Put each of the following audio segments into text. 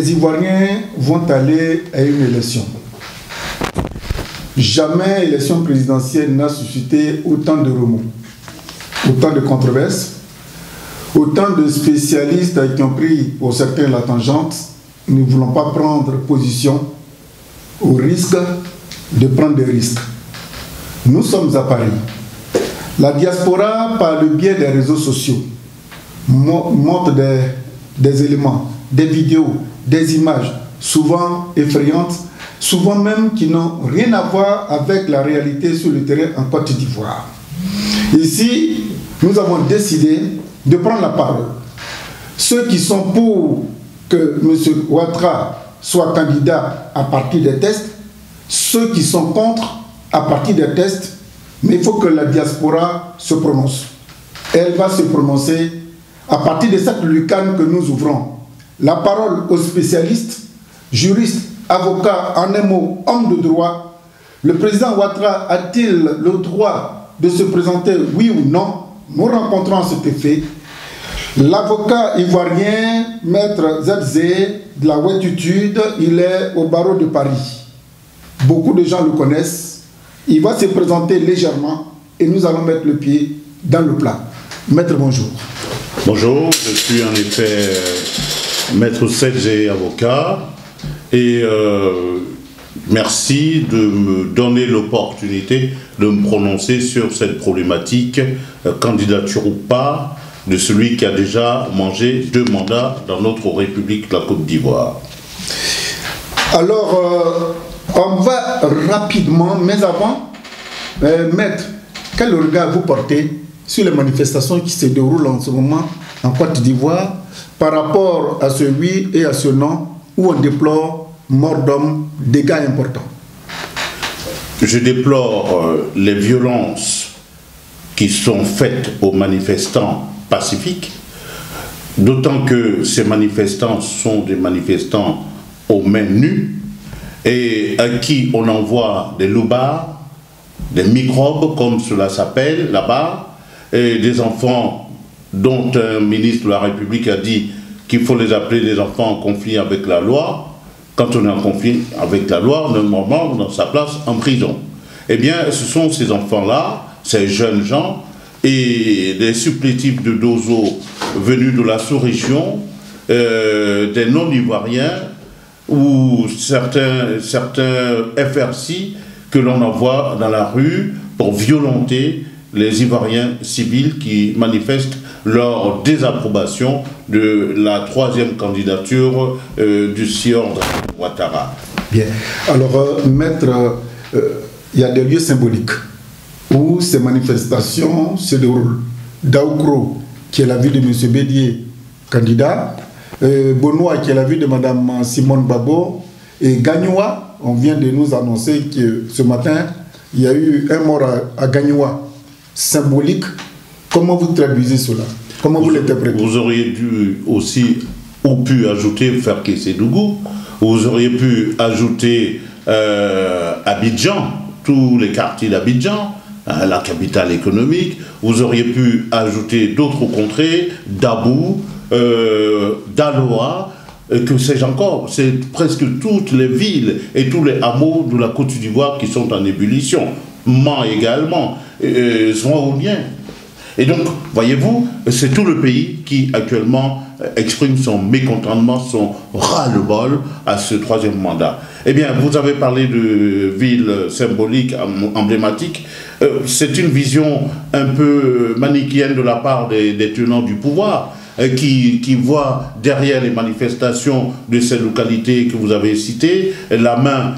les Ivoiriens vont aller à une élection. Jamais l'élection présidentielle n'a suscité autant de remous, autant de controverses, autant de spécialistes qui ont pris pour certains la tangente, ne voulant pas prendre position au risque de prendre des risques. Nous sommes à Paris. La diaspora, par le biais des réseaux sociaux, montre des éléments, des vidéos, des images, souvent effrayantes, souvent même qui n'ont rien à voir avec la réalité sur le terrain en Côte d'Ivoire. Ici, nous avons décidé de prendre la parole. Ceux qui sont pour que M. Ouattara soit candidat à partir des tests, ceux qui sont contre à partir des tests, mais il faut que la diaspora se prononce. Elle va se prononcer à partir de cette lucarne que nous ouvrons. La parole aux spécialistes, juristes, avocats, en un mot, hommes de droit. Le président Ouattara a-t-il le droit de se présenter, oui ou non? Nous rencontrons cet effet. L'avocat ivoirien, maître Zedzé, de la Ouettitude, il est au barreau de Paris. Beaucoup de gens le connaissent. Il va se présenter légèrement et nous allons mettre le pied dans le plat. Maître, bonjour. Bonjour, je suis en effet maître Zedzé, avocat, et merci de me donner l'opportunité de me prononcer sur cette problématique, candidature ou pas, de celui qui a déjà mangé 2 mandats dans notre République, la Côte d'Ivoire. Alors, on va rapidement, mais avant, maître, quel regard vous portez sur les manifestations qui se déroulent en ce moment en Côte d'Ivoire par rapport à ce oui et à ce non, où on déplore mort d'hommes, dégâts importants? Je déplore les violences qui sont faites aux manifestants pacifiques, d'autant que ces manifestants sont des manifestants aux mains nues et à qui on envoie des loupards, des microbes comme cela s'appelle là-bas, et des enfants dont un ministre de la République a dit qu'il faut les appeler des enfants en conflit avec la loi. Quand on est en conflit avec la loi, normalement, on a sa place en prison. Eh bien, ce sont ces enfants-là, ces jeunes gens, et des supplétifs de Dozo venus de la sous-région, des non-ivoiriens, ou certains FRC que l'on envoie dans la rue pour violenter les Ivoiriens civils qui manifestent leur désapprobation de la 3e candidature du sieur Ouattara. Bien. Alors, maître, il y a des lieux symboliques où ces manifestations se déroulent. Daoukro, qui est la ville de M. Bédié, candidat, Bonoa, qui est la ville de Mme Simone Babo, et Gagnoua, on vient de nous annoncer que ce matin, il y a eu un mort à Gagnoua, symbolique. Comment vous traduisez cela? Comment vous l'interprétez? Vous auriez dû aussi, ou pu ajouter Ferkessédougou, vous auriez pu ajouter Abidjan, tous les quartiers d'Abidjan, la capitale économique, vous auriez pu ajouter d'autres contrées, Dabou, Daloa, que sais-je encore, c'est presque toutes les villes et tous les hameaux de la Côte d'Ivoire qui sont en ébullition. Mans également, Zouaoulien. Et donc, voyez-vous, c'est tout le pays qui actuellement exprime son mécontentement, son ras-le-bol à ce 3e mandat. Eh bien, vous avez parlé de villes symboliques, emblématiques. C'est une vision un peu manichéenne de la part des tenants du pouvoir, qui voient derrière les manifestations de ces localités que vous avez citées, la main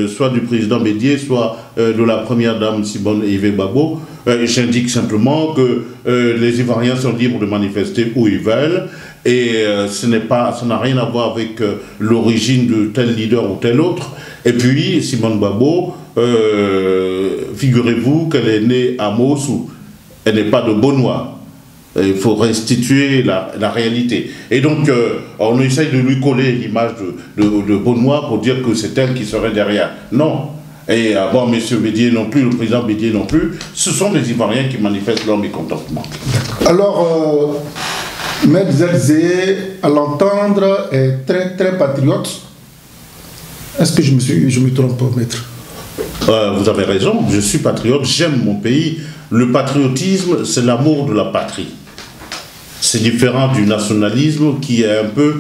soit du président Bédié, soit de la première dame Simone Babo. J'indique simplement que les Ivoiriens sont libres de manifester où ils veulent, et ça n'a rien à voir avec l'origine de tel leader ou tel autre. Et puis, Simone Babo, figurez-vous qu'elle est née à Mossou, elle n'est pas de Bonoa. Il faut restituer la réalité. Et donc, on essaye de lui coller l'image de Bonoa pour dire que c'est elle qui serait derrière. Non. Et bon, M. Bédié non plus, le président Bédié non plus, ce sont les Ivoiriens qui manifestent leur mécontentement. Alors, Maître Zézé, à l'entendre, est très très patriote. Est-ce que je me trompe pas, maître? Vous avez raison, je suis patriote, j'aime mon pays. Le patriotisme, c'est l'amour de la patrie. C'est différent du nationalisme qui est un peu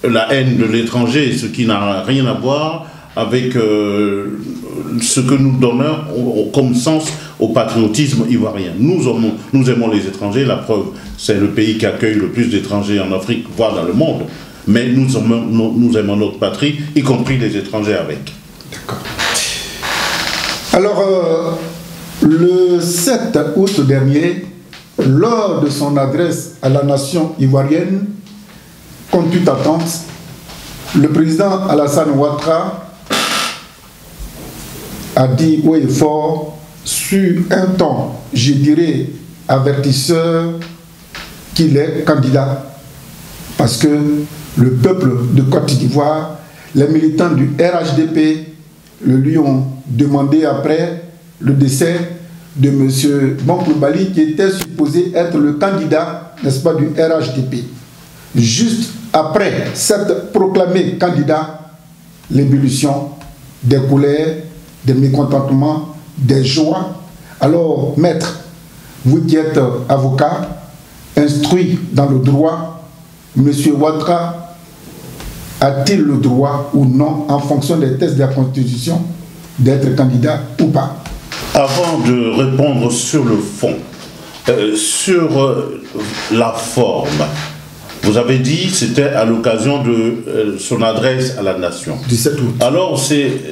la haine de l'étranger, ce qui n'a rien à voir avec ce que nous donnons comme sens au patriotisme ivoirien. Nous aimons les étrangers, la preuve, c'est le pays qui accueille le plus d'étrangers en Afrique, voire dans le monde. Mais nous aimons notre patrie, y compris les étrangers avec. D'accord. Alors, le 7 août dernier, lors de son adresse à la nation ivoirienne, contre toute attente, le président Alassane Ouattara a dit haut et fort, sur un ton, je dirais, avertisseur, qu'il est candidat. Parce que le peuple de Côte d'Ivoire, les militants du RHDP, le lui ont demandé après le décès de M. Bonkoulibaly, qui était supposé être le candidat, n'est-ce pas, du RHDP. Juste après s'être proclamé candidat, l'ébullition des colères, des mécontentements, des joies. Alors, maître, vous qui êtes avocat, instruit dans le droit, M. Ouattara a-t-il le droit ou non, en fonction des textes de la Constitution, d'être candidat ou pas? Avant de répondre sur le fond, sur la forme, vous avez dit c'était à l'occasion de son adresse à la nation. 17 août. Alors,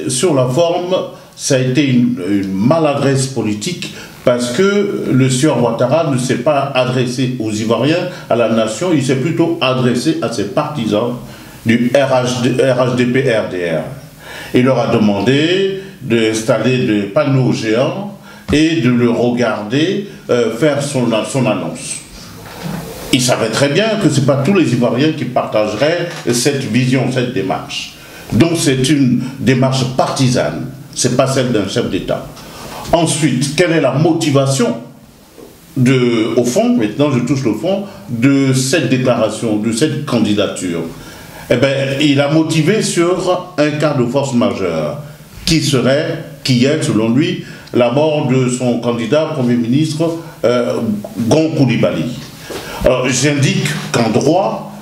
sur la forme, ça a été une maladresse politique parce que le sieur Ouattara ne s'est pas adressé aux Ivoiriens, à la nation, il s'est plutôt adressé à ses partisans du RHDP-RDR. Il leur a demandé d'installer des panneaux géants et de le regarder faire son annonce. Il savait très bien que ce n'est pas tous les Ivoiriens qui partageraient cette vision, cette démarche. Donc c'est une démarche partisane, ce n'est pas celle d'un chef d'État. Ensuite, quelle est la motivation au fond, maintenant je touche le fond, de cette déclaration, de cette candidature? Eh bien, il a motivé sur un cas de force majeure, qui est, selon lui, la mort de son candidat Premier ministre, Bonkoulibaly. Alors, j'indique qu'en droit,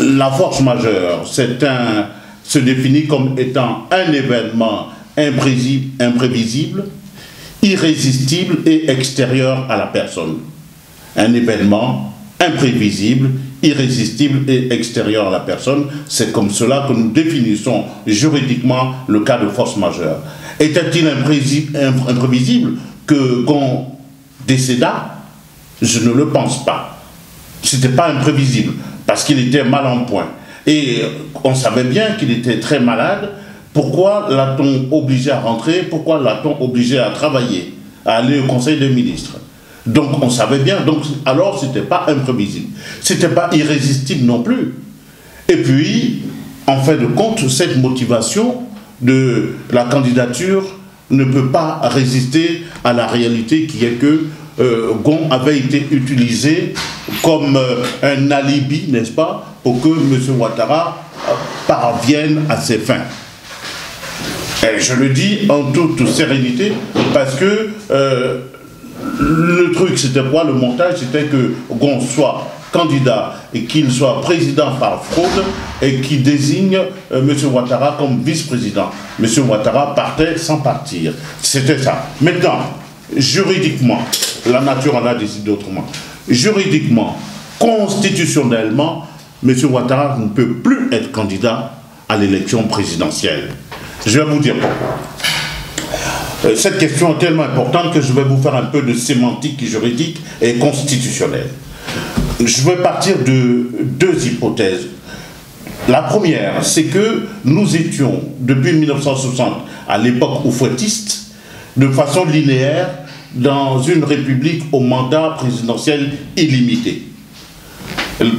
la force majeure, se définit comme étant un événement imprévisible, irrésistible et extérieur à la personne. Un événement imprévisible, irrésistible et extérieur à la personne, c'est comme cela que nous définissons juridiquement le cas de force majeure. Était-il imprévisible qu'on décéda? Je ne le pense pas. Ce n'était pas imprévisible, parce qu'il était mal en point. Et on savait bien qu'il était très malade. Pourquoi l'a-t-on obligé à rentrer? Pourquoi l'a-t-on obligé à travailler, à aller au Conseil des ministres? Donc on savait bien, alors ce n'était pas imprévisible. Ce n'était pas irrésistible non plus. Et puis, en fin de compte, cette motivation de la candidature ne peut pas résister à la réalité qui est que Gon avait été utilisé comme un alibi, n'est-ce pas, pour que M. Ouattara parvienne à ses fins. Et je le dis en toute sérénité, parce que le truc, c'était quoi? Le montage, c'était que Gon soit candidat et qu'il soit président par fraude et qu'il désigne M. Ouattara comme vice-président. M. Ouattara partait sans partir. C'était ça. Maintenant, juridiquement, la nature en a décidé autrement. Juridiquement, constitutionnellement, M. Ouattara ne peut plus être candidat à l'élection présidentielle. Je vais vous dire pourquoi. Cette question est tellement importante que je vais vous faire un peu de sémantique juridique et constitutionnelle. Je vais partir de deux hypothèses. La première, c'est que nous étions, depuis 1960, à l'époque oufouettiste, de façon linéaire, dans une république au mandat présidentiel illimité.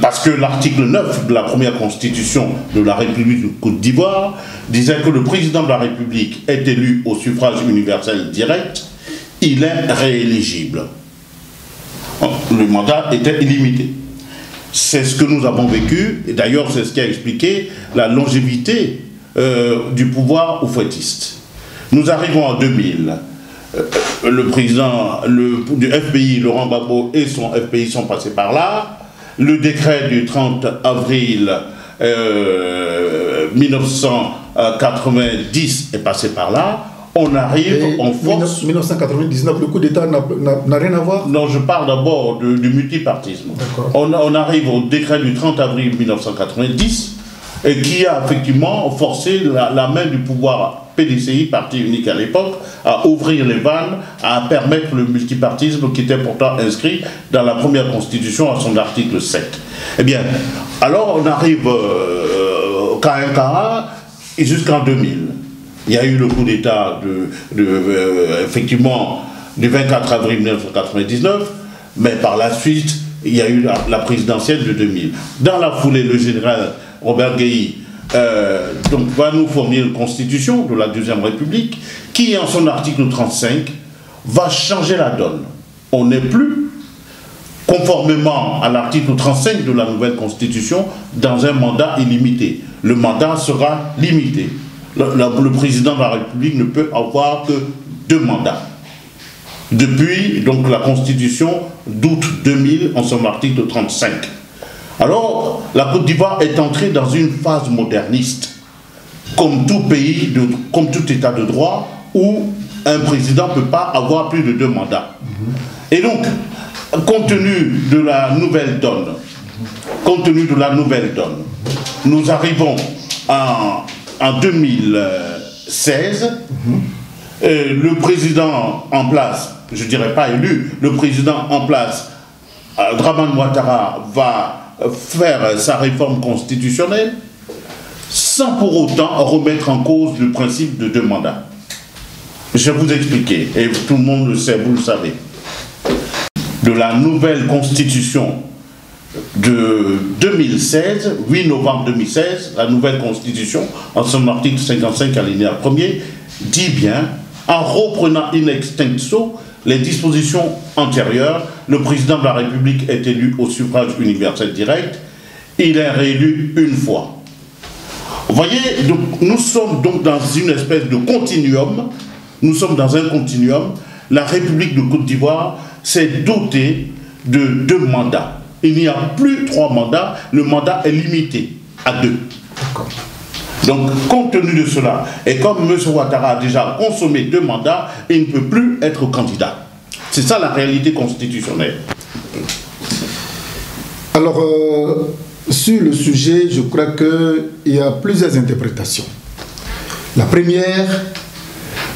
Parce que l'article 9 de la première constitution de la République de Côte d'Ivoire disait que le président de la République est élu au suffrage universel direct, il est rééligible. Le mandat était illimité. C'est ce que nous avons vécu, et d'ailleurs c'est ce qui a expliqué la longévité du pouvoir oufouettiste. Nous arrivons en 2000. Le président du FPI, Laurent Gbagbo, et son FPI sont passés par là. Le décret du 30 avril 1990 est passé par là. On arrive en force. 1999, le coup d'État n'a rien à voir? Non, je parle d'abord du multipartisme. On arrive au décret du 30 avril 1990 et qui a effectivement forcé la main du pouvoir PDCI, parti unique à l'époque, à ouvrir les vannes, à permettre le multipartisme qui était pourtant inscrit dans la première constitution à son article 7. Eh bien, alors on arrive au KMKA jusqu'en 2000. Il y a eu le coup d'État effectivement du 24 avril 1999, mais par la suite, il y a eu la présidentielle de 2000. Dans la foulée, le général Robert Guéhi donc va nous fournir une constitution de la Deuxième République qui, en son article 35, va changer la donne. On n'est plus, conformément à l'article 35 de la nouvelle constitution, dans un mandat illimité. Le mandat sera limité. Le président de la République ne peut avoir que 2 mandats. Depuis donc la constitution d'août 2000 en son article 35. Alors, la Côte d'Ivoire est entrée dans une phase moderniste, comme tout pays, comme tout état de droit, où un président ne peut pas avoir plus de 2 mandats. Et donc, compte tenu de la nouvelle donne, nous arrivons en 2016, le président en place, je ne dirais pas élu, le président en place, Dramane Ouattara, va faire sa réforme constitutionnelle sans pour autant remettre en cause le principe de 2 mandats. Je vais vous expliquer, et tout le monde le sait, vous le savez. De la nouvelle constitution de 2016, 8 novembre 2016, la nouvelle constitution, en son article 55 alinéa 1er, dit bien, en reprenant in extenso les dispositions antérieures, le président de la République est élu au suffrage universel direct, il est réélu une fois. Vous voyez, donc, nous sommes donc dans une espèce de continuum, nous sommes dans un continuum, la République de Côte d'Ivoire s'est dotée de 2 mandats. Il n'y a plus 3 mandats, le mandat est limité à 2. Donc, compte tenu de cela, et comme M. Ouattara a déjà consommé 2 mandats, il ne peut plus être candidat. C'est ça la réalité constitutionnelle. Alors, sur le sujet, je crois qu'il y a plusieurs interprétations. La première,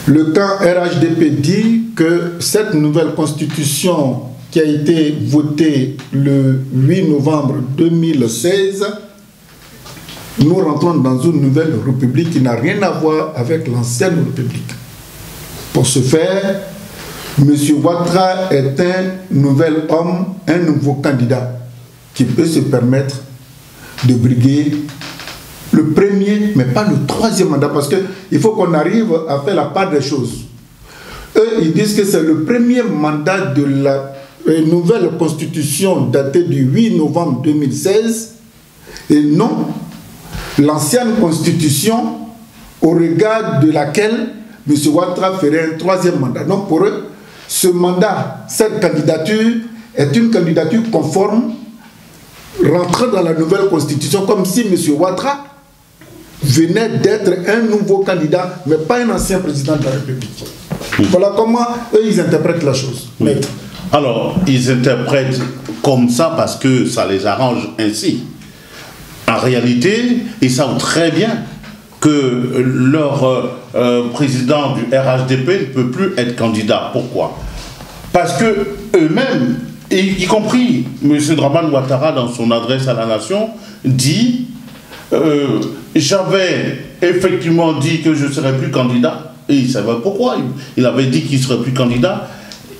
le camp RHDP dit que cette nouvelle constitution qui a été votée le 8 novembre 2016, nous rentrons dans une nouvelle république qui n'a rien à voir avec l'ancienne république. Pour ce faire, M. Ouattara est un nouvel homme, un nouveau candidat qui peut se permettre de briguer le premier, mais pas le 3e mandat, parce qu'il faut qu'on arrive à faire la part des choses. Eux, ils disent que c'est le premier mandat de la nouvelle constitution datée du 8 novembre 2016, et non l'ancienne constitution au regard de laquelle M. Ouattara ferait un 3e mandat. Donc pour eux, ce mandat, cette candidature est une candidature conforme, rentrant dans la nouvelle constitution, comme si M. Ouattara venait d'être un nouveau candidat, mais pas un ancien président de la République. Voilà comment eux, ils interprètent la chose. Maître. Alors, ils interprètent comme ça parce que ça les arrange ainsi. En réalité, ils savent très bien que leur président du RHDP ne peut plus être candidat. Pourquoi? Parce que eux-mêmes, y compris M. Dramane Ouattara dans son adresse à la nation, dit j'avais effectivement dit que je ne serais plus candidat, et il savait pourquoi. Il avait dit qu'il ne serait plus candidat.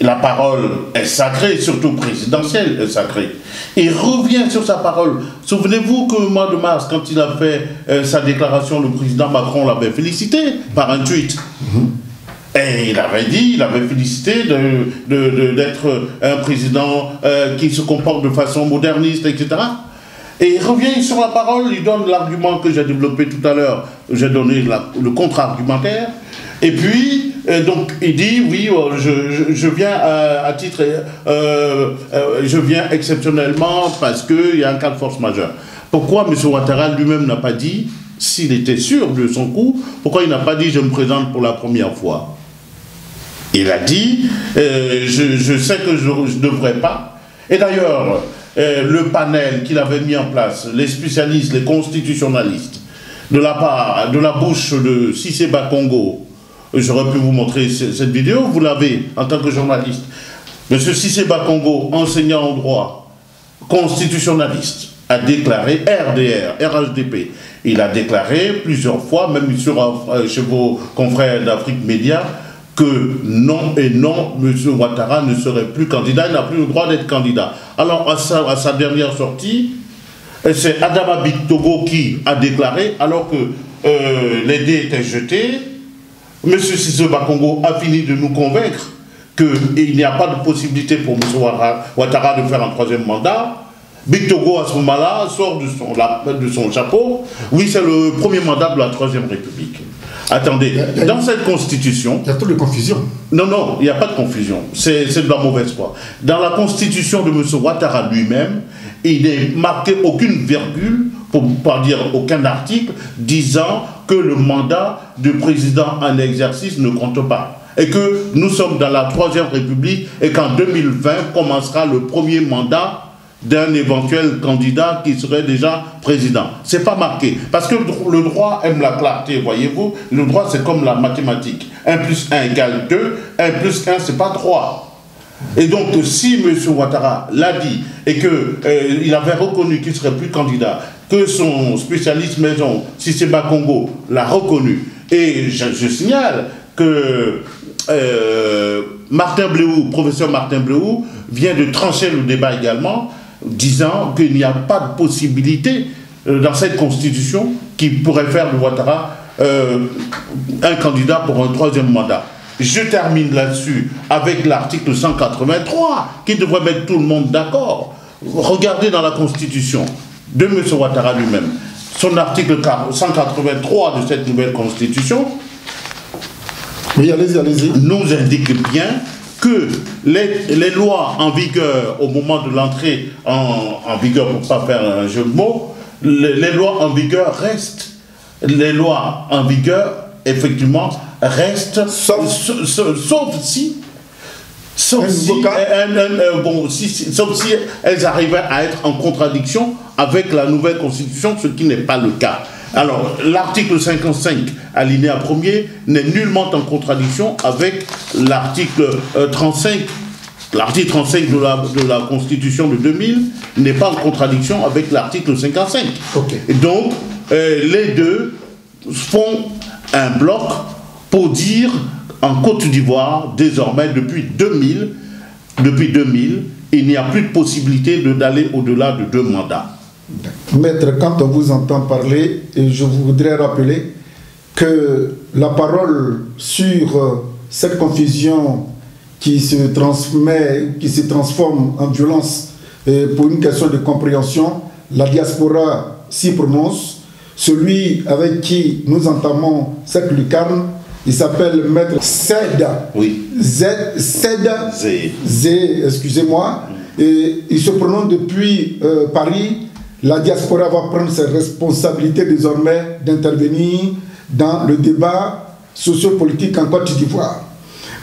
La parole est sacrée, surtout présidentielle est sacrée. Il revient sur sa parole. Souvenez-vous qu'au mois de mars, quand il a fait sa déclaration, le président Macron l'avait félicité par un tweet. Et il avait dit, il avait félicité d'être un président qui se comporte de façon moderniste, etc. Et il revient sur la parole, il donne l'argument que j'ai développé tout à l'heure, j'ai donné le contre-argumentaire, et puis, donc, il dit, oui, je viens à titre, je viens exceptionnellement parce qu'il y a un cas de force majeure. Pourquoi M. Ouattara lui-même n'a pas dit, s'il était sûr de son coup, pourquoi il n'a pas dit, je me présente pour la première fois? Il a dit, je sais que je ne devrais pas, et d'ailleurs, le panel qu'il avait mis en place, les spécialistes, les constitutionnalistes, de la bouche de Cissé Bakongo, j'aurais pu vous montrer cette vidéo, vous l'avez en tant que journaliste. M. Cissé Bakongo, enseignant en droit, constitutionnaliste, a déclaré RHDP. Il a déclaré plusieurs fois, même chez vos confrères d'Afrique Média, que non et non, M. Ouattara ne serait plus candidat, il n'a plus le droit d'être candidat. Alors, à sa dernière sortie, c'est Adama Bictogo qui a déclaré, alors que les dés étaient jetés, M. Cissé Bakongo a fini de nous convaincre qu'il n'y a pas de possibilité pour M. Ouattara de faire un troisième mandat. Bictogo, à ce moment-là, sort de son chapeau. Oui, c'est le premier mandat de la Troisième République. Attendez, dans cette constitution... Il y a trop de confusion. Non, non, il n'y a pas de confusion. C'est de la mauvaise foi. Dans la constitution de M. Ouattara lui-même, il n'est marqué aucune virgule, pour ne pas dire aucun article, disant que le mandat du président en exercice ne compte pas. Et que nous sommes dans la Troisième République et qu'en 2020 commencera le premier mandat d'un éventuel candidat qui serait déjà président. C'est pas marqué. Parce que le droit aime la clarté, voyez-vous. Le droit, c'est comme la mathématique. 1 plus 1 égale 2, 1 plus 1, c'est pas 3. Et donc, si M. Ouattara l'a dit et qu'il avait reconnu qu'il ne serait plus candidat, que son spécialiste maison, Cissé Bakongo, l'a reconnu, et je signale que Martin Bléou, professeur Martin Bléou, vient de trancher le débat également, disant qu'il n'y a pas de possibilité dans cette constitution qui pourrait faire de Ouattara un candidat pour un troisième mandat. Je termine là-dessus avec l'article 183 qui devrait mettre tout le monde d'accord. Regardez dans la constitution de M. Ouattara lui-même, son article 183 de cette nouvelle constitution. Oui, allez-y. Nous indique bien que les lois en vigueur au moment de l'entrée en vigueur, pour ne pas faire un jeu de mots, les lois en vigueur restent. Les lois en vigueur, effectivement, restent, sauf si elles arrivaient à être en contradiction avec la nouvelle constitution, ce qui n'est pas le cas. Alors, l'article 55, alinéa 1er, n'est nullement en contradiction avec l'article 35. L'article 35 de la Constitution de 2000 n'est pas en contradiction avec l'article 55. Okay. Et donc, les deux font un bloc pour dire, en Côte d'Ivoire, désormais, depuis 2000, il n'y a plus de possibilité d'aller au-delà de 2 mandats. Maître, quand on vous entend parler, et je voudrais rappeler que la parole sur cette confusion qui se transmet, qui se transforme en violence pour une question de compréhension, la diaspora s'y prononce. Celui avec qui nous entamons cette lucarne, il s'appelle Maître Seda. Oui. Seda. Excusez-moi. Et il se prononce depuis Paris. La diaspora va prendre ses responsabilités désormais d'intervenir dans le débat sociopolitique en Côte d'Ivoire.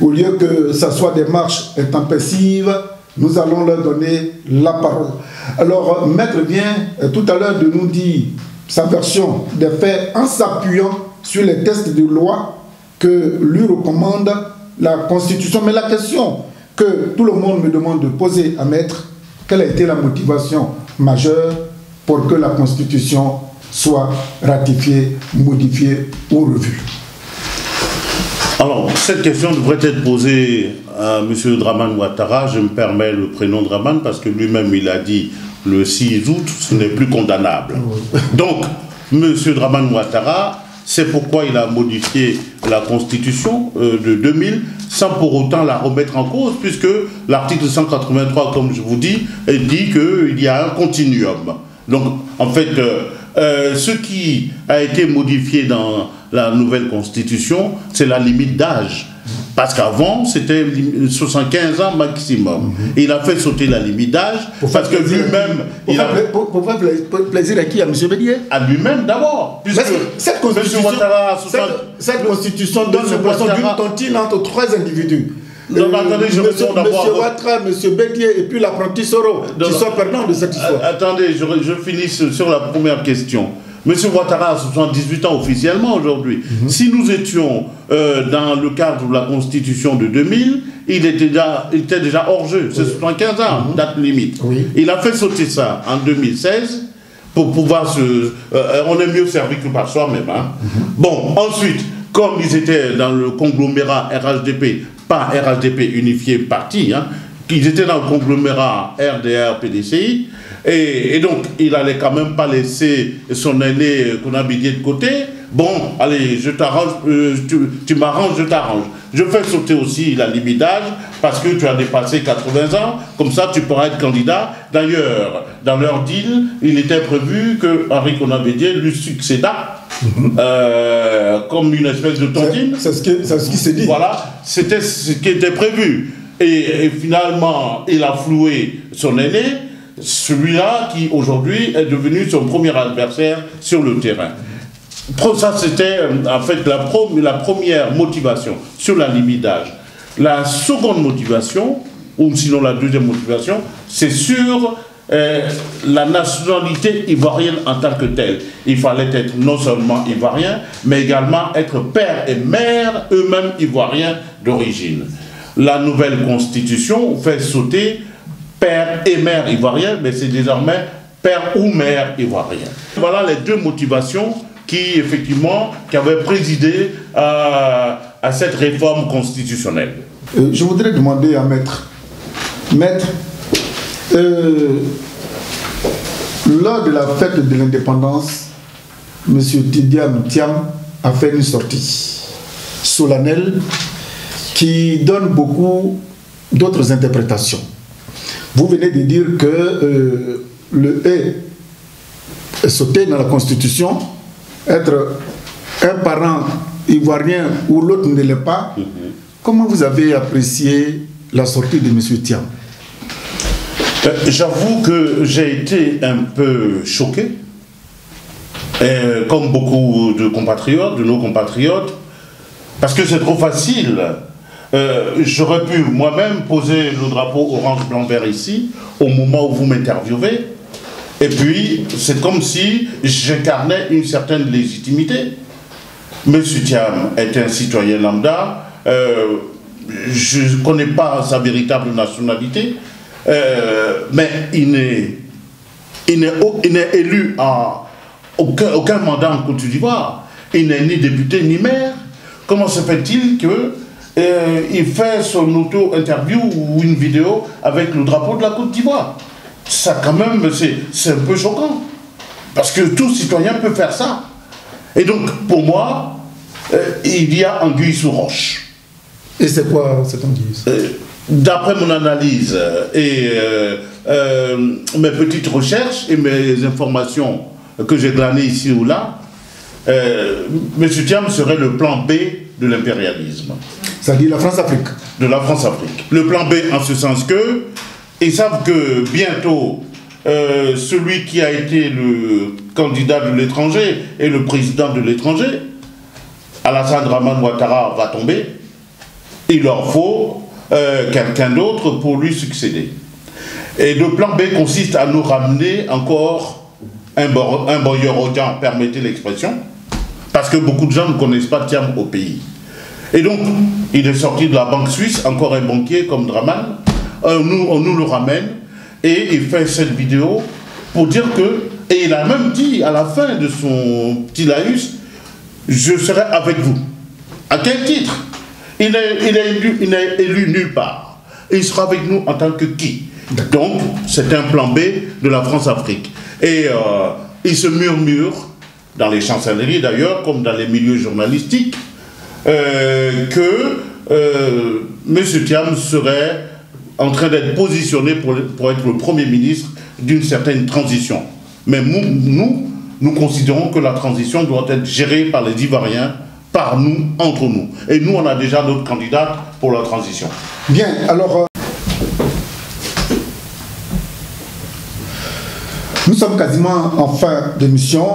Au lieu que ce soit des marches intempestives, nous allons leur donner la parole. Alors, Maître vient tout à l'heure de nous dire sa version des faits en s'appuyant sur les textes de loi que lui recommande la Constitution. Mais la question que tout le monde me demande de poser à Maître, quelle a été la motivation majeure pour que la Constitution soit ratifiée, modifiée ou revue? Alors, cette question devrait être posée à M. Dramane Ouattara. Je me permets le prénom Dramane parce que lui-même, il a dit le 6 août, ce n'est plus condamnable. Donc, M. Dramane Ouattara, c'est pourquoi il a modifié la Constitution de 2000 sans pour autant la remettre en cause, puisque l'article 183, comme je vous dis, dit qu'il y a un continuum. Donc, en fait, ce qui a été modifié dans la nouvelle constitution, c'est la limite d'âge. Parce qu'avant, c'était 75 ans maximum. Il a fait sauter la limite d'âge parce que lui-même... Pour faire plaisir à qui? À M. Bédier? À lui-même d'abord. Cette constitution donne l'impression d'une tontine entre 3 individus. Non, attendez, je réponds d'abord. M. Ouattara, M. Bédier et puis l'apprenti Soro, qui sont perdants de cette histoire. Attendez, je finis sur la première question. M. Ouattara a 78 ans officiellement aujourd'hui. Si nous étions dans le cadre de la Constitution de 2000, il était déjà hors jeu. C'est 75 ans, date limite. Il a fait sauter ça en 2016 pour pouvoir se... on est mieux servi que par soi-même. Hein. Bon, ensuite, comme ils étaient dans le conglomérat RHDP, pas RHDP unifié parti, hein, ils étaient dans le conglomérat RDR-PDCI, et donc il allait quand même pas laisser son aîné Kouna Bédier de côté. Bon, allez, je t'arrange, tu m'arranges, je t'arrange. Je fais sauter aussi la limite d'âge parce que tu as dépassé 80 ans, comme ça tu pourras être candidat. D'ailleurs, dans leur deal, il était prévu que Henri Kouna Bédier lui succéda comme une espèce de tontine. C'est ce qui s'est dit. Voilà, c'était ce qui était prévu. Et finalement, il a floué son aîné, celui-là qui aujourd'hui est devenu son premier adversaire sur le terrain. Ça, c'était en fait la première motivation sur la limite d'âge. La seconde motivation, ou sinon la deuxième motivation, c'est sur la nationalité ivoirienne en tant que telle. Il fallait être non seulement ivoirien, mais également être père et mère, eux-mêmes ivoiriens d'origine. La nouvelle constitution fait sauter père et mère ivoirien, mais c'est désormais père ou mère ivoirien. Voilà les deux motivations qui, effectivement, qui avaient présidé à cette réforme constitutionnelle. Je voudrais demander à Maître, lors de la fête de l'indépendance, M. Tidiane Thiam a fait une sortie solennelle qui donne beaucoup d'autres interprétations. Vous venez de dire que le est sauté dans la Constitution, être un parent ivoirien ou l'autre ne l'est pas. Comment vous avez apprécié la sortie de M. Thiam? J'avoue que j'ai été un peu choqué, comme beaucoup de compatriotes, de nos compatriotes, parce que c'est trop facile. J'aurais pu moi-même poser le drapeau orange, blanc, vert ici, au moment où vous m'interviewez, et puis c'est comme si j'incarnais une certaine légitimité. M. Thiam est un citoyen lambda, je ne connais pas sa véritable nationalité, mais il n'est élu à aucun mandat en Côte d'Ivoire. Il n'est ni député ni maire. Comment se fait-il qu'il fait son auto-interview ou une vidéo avec le drapeau de la Côte d'Ivoire? Ça, quand même, c'est un peu choquant. Parce que tout citoyen peut faire ça. Et donc, pour moi, il y a anguille sous roche. Et c'est quoi cette anguille? D'après mon analyse et mes petites recherches et mes informations que j'ai glanées ici ou là, M. Thiam serait le plan B de l'impérialisme. C'est-à-dire la France-Afrique. De la France-Afrique. Le plan B en ce sens que, ils savent que bientôt, celui qui a été le candidat de l'étranger et le président de l'étranger, Alassane Dramane Ouattara, va tomber. Il leur faut quelqu'un d'autre pour lui succéder. Et le plan B consiste à nous ramener encore un Boyer-Odian, permettez l'expression, parce que beaucoup de gens ne connaissent pas Thiam au pays. Et donc, il est sorti de la banque suisse, encore un banquier comme Dramane, on nous le ramène, et il fait cette vidéo pour dire que, et il a même dit à la fin de son petit laïus, je serai avec vous. À quel titre? Il n'est élu nulle part. Et il sera avec nous en tant que qui? Donc, c'est un plan B de la France-Afrique. Et il se murmure, dans les chancelleries d'ailleurs, comme dans les milieux journalistiques, que M. Thiam serait en train d'être positionné pour être le Premier ministre d'une certaine transition. Mais nous considérons que la transition doit être gérée par les Ivoiriens, par nous, entre nous. Et nous, on a déjà notre candidate pour la transition. Bien, alors... nous sommes quasiment en fin d'émission.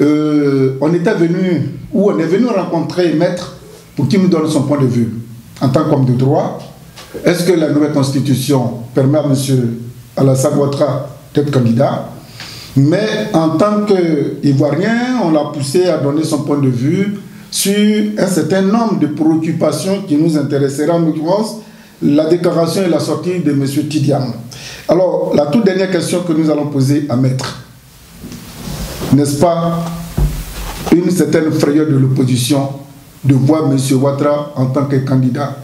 On est venu rencontrer Maître pour qu'il nous donne son point de vue en tant qu'homme de droit. Est-ce que la nouvelle constitution permet à M. Alassane Ouattara d'être candidat? Mais en tant qu'Ivoirien, on l'a poussé à donner son point de vue sur un certain nombre de préoccupations qui nous intéresseraient, en l'occurrence la déclaration et la sortie de M. Tidiane. Alors, la toute dernière question que nous allons poser à Maître, n'est-ce pas une certaine frayeur de l'opposition de voir M. Ouattara en tant que candidat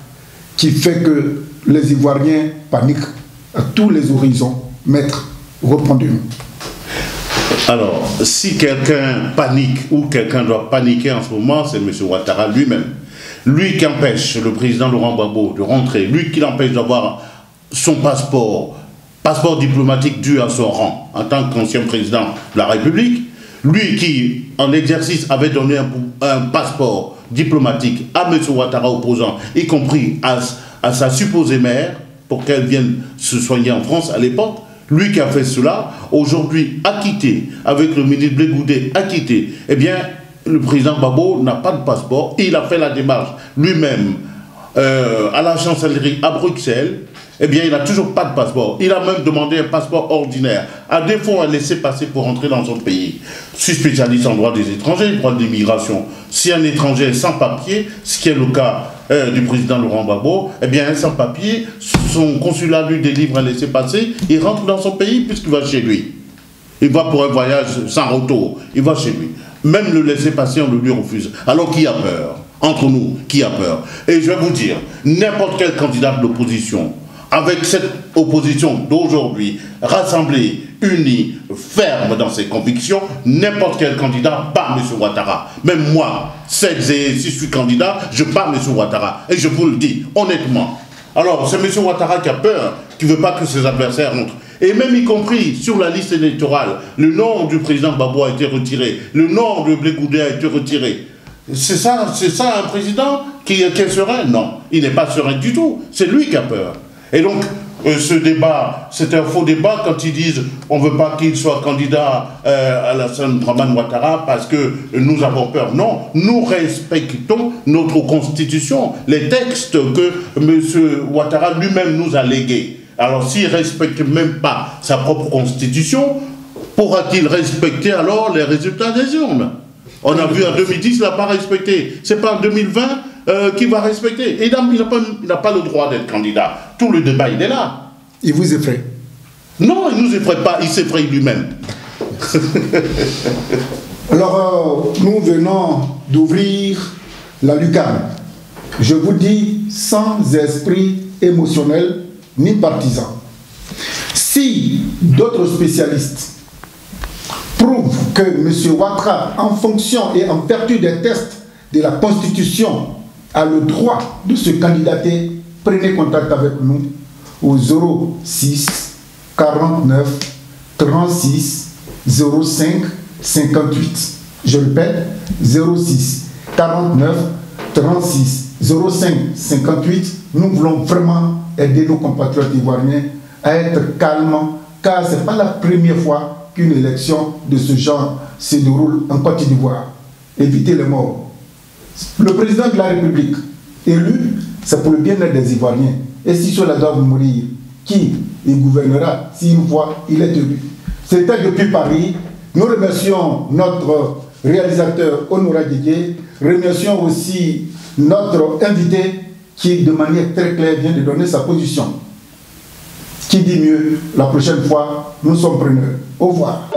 qui fait que les Ivoiriens paniquent à tous les horizons? Maître, répondez-nous. Alors, si quelqu'un panique ou quelqu'un doit paniquer en ce moment, c'est M. Ouattara lui-même. Lui qui empêche le président Laurent Gbagbo de rentrer, lui qui l'empêche d'avoir son passeport diplomatique dû à son rang en tant qu'ancien président de la République, lui qui, en exercice, avait donné un passeport diplomatique à M. Ouattara opposant, y compris à sa supposée mère, pour qu'elle vienne se soigner en France à l'époque, lui qui a fait cela, aujourd'hui acquitté, avec le ministre Blé Goudé acquitté, eh bien, le président Gbagbo n'a pas de passeport, il a fait la démarche lui-même à la chancellerie à Bruxelles, eh bien, il n'a toujours pas de passeport. Il a même demandé un passeport ordinaire, à défaut à laisser passer pour entrer dans son pays. Je suis spécialiste en droit des étrangers, droit de l'immigration. Si un étranger est sans papier, ce qui est le cas du président Laurent Gbagbo, eh bien, un sans papier, son consulat lui délivre un laissez-passer, il rentre dans son pays puisqu'il va chez lui. Il va pour un voyage sans retour, il va chez lui. Même le laissez-passer, on le lui refuse. Alors qui a peur? Entre nous, qui a peur? Et je vais vous dire, n'importe quel candidat de l'opposition, avec cette opposition d'aujourd'hui, rassemblée, unie, ferme dans ses convictions, n'importe quel candidat bat M. Ouattara. Même moi, si je suis candidat, je bats M. Ouattara. Et je vous le dis, honnêtement. Alors, c'est M. Ouattara qui a peur, qui ne veut pas que ses adversaires entrent. Et même y compris sur la liste électorale, le nom du président Gbagbo a été retiré, le nom de Blé Goudé a été retiré. C'est ça un président qui est serein? Non, il n'est pas serein du tout. C'est lui qui a peur. Et donc, ce débat, c'est un faux débat quand ils disent on ne veut pas qu'il soit candidat à Alassane Ouattara parce que nous avons peur. Non, nous respectons notre constitution, les textes que M. Ouattara lui-même nous a légués. Alors, s'il ne respecte même pas sa propre constitution, pourra-t-il respecter alors les résultats des urnes? On a vu en 2010, il n'a pas respecté. C'est pas en 2020 qu'il va respecter. Et il n'a pas le droit d'être candidat. Tout le débat, il est là. Il vous effraie? Non, il ne nous effraie pas, il s'effraie lui-même. Alors, nous venons d'ouvrir la lucarne. Je vous dis, sans esprit émotionnel ni partisan. Si d'autres spécialistes prouvent que M. Ouattara, en fonction et en vertu des tests de la Constitution, a le droit de se candidater, prenez contact avec nous au 06 49 36 05 58. Je répète, 06 49 36 05 58. Nous voulons vraiment aider nos compatriotes ivoiriens à être calmes, car ce n'est pas la première fois qu'une élection de ce genre se déroule en Côte d'Ivoire. Évitez les morts. Le président de la République élu, c'est pour le bien-être des Ivoiriens. Et si cela doit mourir, qui il gouvernera si une fois il est élu? C'était depuis Paris. Nous remercions notre réalisateur Honoré Didier. Remercions aussi notre invité qui, de manière très claire, vient de donner sa position. Qui dit mieux? La prochaine fois, nous sommes preneurs. Au revoir.